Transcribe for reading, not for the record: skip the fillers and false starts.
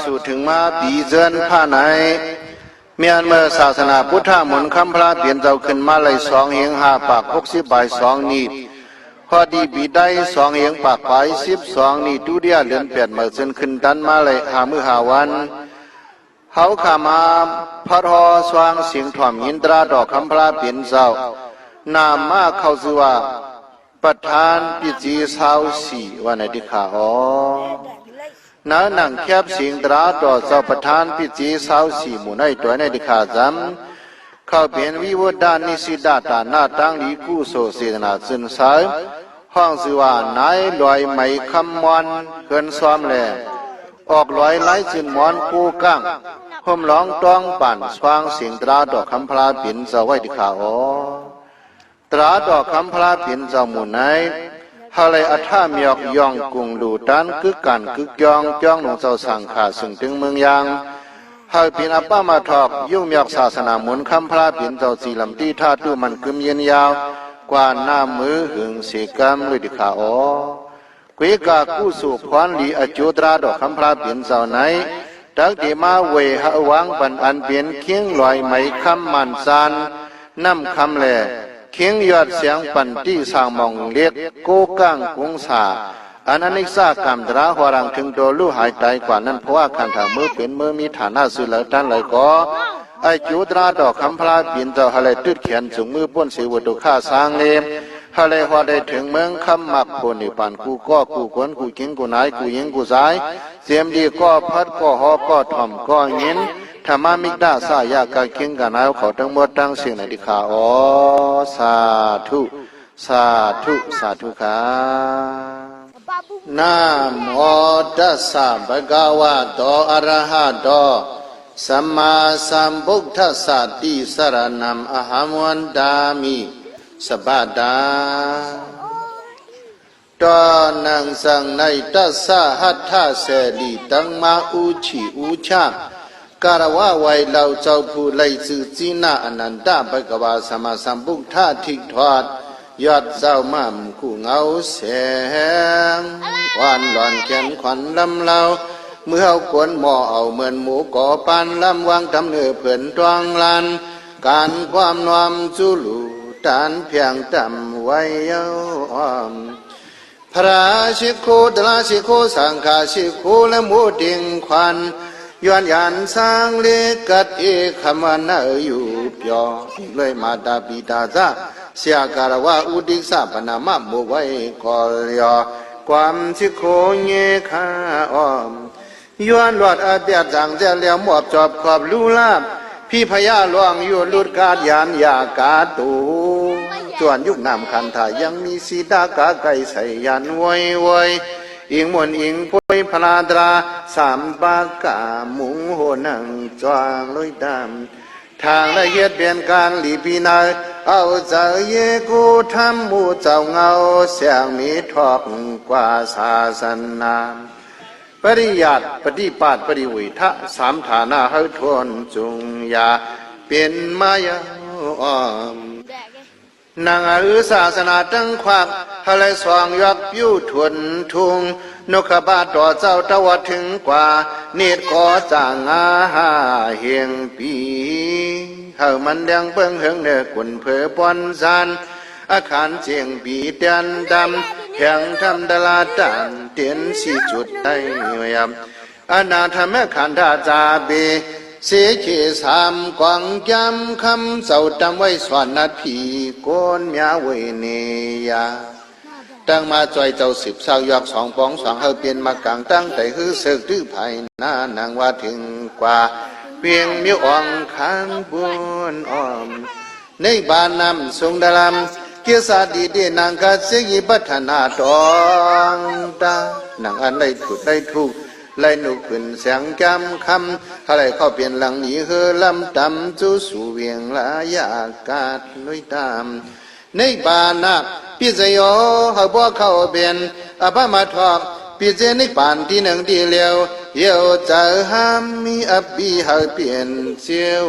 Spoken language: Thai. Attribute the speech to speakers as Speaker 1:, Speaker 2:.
Speaker 1: สู่ถึงมาปีเจือนผ้าไหนเมียนเมื่อศาสนาพุทธมนต์คำพระเปลี่ยนเจ้าขึ้นมาเลย2 เหียง5 ปาก60 ใบ2 นีบพอดีปีได้2 เหียงปากไป12 นีตุเดียเดือน8 เมื่อเส้นขึ้นดันมาเลย5 มื้อ5 วันเขาขามาพระหอสว่างเสียงถ่อมยินตราดอกคำพระเปลี่ยนเจ้านามมาเข้าชื่อว่าประธานปิจีสาวสีวันไหนที่ขาน้าหนังแคบเสียงตราต่อเจ้าประธานปิจีสาวสีหมู่ในตัวในที่ขาจำเข้าเป็นวิวดานิสิดาตาหน้าตั้งลีกู้โซเสนาจึนสายห้องชื่อว่านายลอยไหมคำมอนเกินซ้อมแลออกลอยไล่จึนมอนกู้กั้งห่มร้องต้องปั่นสว่างเสียงตราดอกคำพลาปิ่นเจ้าไว้ที่ขาตราดอกคำพลาปิ่นเจ้าหมู่ไหนฮาเลยอัฐามียอกยองกุงดูดันกึกกันกึกยองจ้องหลวงเจ้าสังขาสึงถึงเมืองยางเฮาปิ่นอัปปามาทอกยุ่งมียอกศาสนาหมุนคำพลาปิ่นเจ้าสีลำตีท่าตู้มันกึมเย็นยาวกว่าหน้ามือหึงเสกำเลยที่ขากุยกากู้สู่พรลีอจุตราดอกคำพลาปิ่นเจ้าไหนดักที่มาเวหะวังปันอันเปลี่ยนเคียงลอยไหมคำมันซานน้ำคำแหล่เคียงยอดเสียงปันที่สางมองเล็ดโกกังกุงสาอันอนิสากรรมตราหัวรังถึงโดลูหายใจกว่านั้นเพราะว่าขันถามือเป็นมือมีฐานะสื่อเหล่าท่านเลยก็ไอจุตราดอกคำพลาปิ่นเจ้าฮะเลยตืดเขียนจุงมือป้นสีวัตถุข้าสร้างเลมฮะเลยพอได้ถึงเมืองคำมักคนนิปันกูก็กูกวนกูกิงกูนายกูยิงกูสายเสียมดีก็พัดก็หอก็ถ่อมก็ยินธรรมามิกดาสายากาคิงกันเอาเขาทั้งหมดทั้งสิ่งในที่ขาสาธุสาธุสาธุค่ะนะโมตัสสะภะคะวะโตอะระหะโตสัมมาสัมพุทธัสสะติสรณัมอะหังวันดามิสัพพะดาตอนังสังในตัสสะหัตถะเสลีตังมาอุชิอุชาการวะไวเหล่าเจ้าผู้ไล่สื่อจีน่าอนันตาภะคะวะสัมมาสัมพุทธะทิกทอดยอดเจ้ามั่มคู่เงาแสงวันหลอนแขนขวัญลำเล่าเมื่อเอากวนหม้อเอาเหมือนหมูก่อปันลำวางทำเนื้อเผื่อนตวงลานการความนอมจุลูตานเพียงจำไว้เยาอ้อมพระชิโคตลาชิโคสังฆาชิโคและหมูดิ่งควันย้อนยันสร้างเล็กกัดเอกขมันนาอยู่เปียเลยมาตาปิตาซาเสียการว่าอุดิสาปนามะโมไว้กอลยอความชิโคเยขาอ้อมย้อนหลอดอาเดียจังเจเลียวหมอบจอบขอบลูลาบพี่พญาหลวงอยู่ลุดกาดยานยากาตูส่วนยุคนำคันถายังมีสีดากาไก่ใส่ยันไว้ไว้อิงมนอิงพวยพลาดราสามปากามุงโหนังจวางลอยดำทางละเอียดเปลี่ยนการหลีปีนาเอาใจเยกูทำมูเจ้าเงาเสียงมีทอกกว่าศาสนาปริยัติปฏิปัติปริวิทะสามฐานะให้ทวนจุงยาเป็นมายาอ้อมนางอุศาสนาตั้งควักฮะเลยสวงยกยิ้วทวนทุงนกขบาทต่อเจ้าตะวัดถึงกว่าเนตรก่อจางอาเฮียงปีเฮามันแดงเบิ่งเฮิงเนกุนเผือปอนซานอาคารเจียงปีเตียนดำแห่งทำดลาดันเตียนสีจุดใต้ยามอนาธรรมขันธาจาเบเสเขสามกวางจำคำเสาจำไว้สวรรณพีโกนเมียเวเนียตั้งมาจอยเจ้า10 สาวยอก2 ป้อง2เฮาเปลี่ยนมากลางตั้งแต่ฮือเสกตื้อภายหน้านางว่าถึงกว่าเพียงมิวอ่องขันบุญอ้อมในบ้านนำทรงดลำเกียรติดีเดนางกาเสียพัฒนาตองตานางอันได้ถูกได้ถูกไล่หนุขึ้นเสียงจำคำอะไรเข้าเปลี่ยนหลังนี้เฮอลำตำจูสู่เวียงลายากาศลุยตามในบ้านนักพิจโยเฮาบ่เข้าเปลี่ยนอภมาทอกพิจในป่านที่หนึ่งที่เลียวเยี่ยวเจอห้ามมีอบีเฮาเปลี่ยนเสียว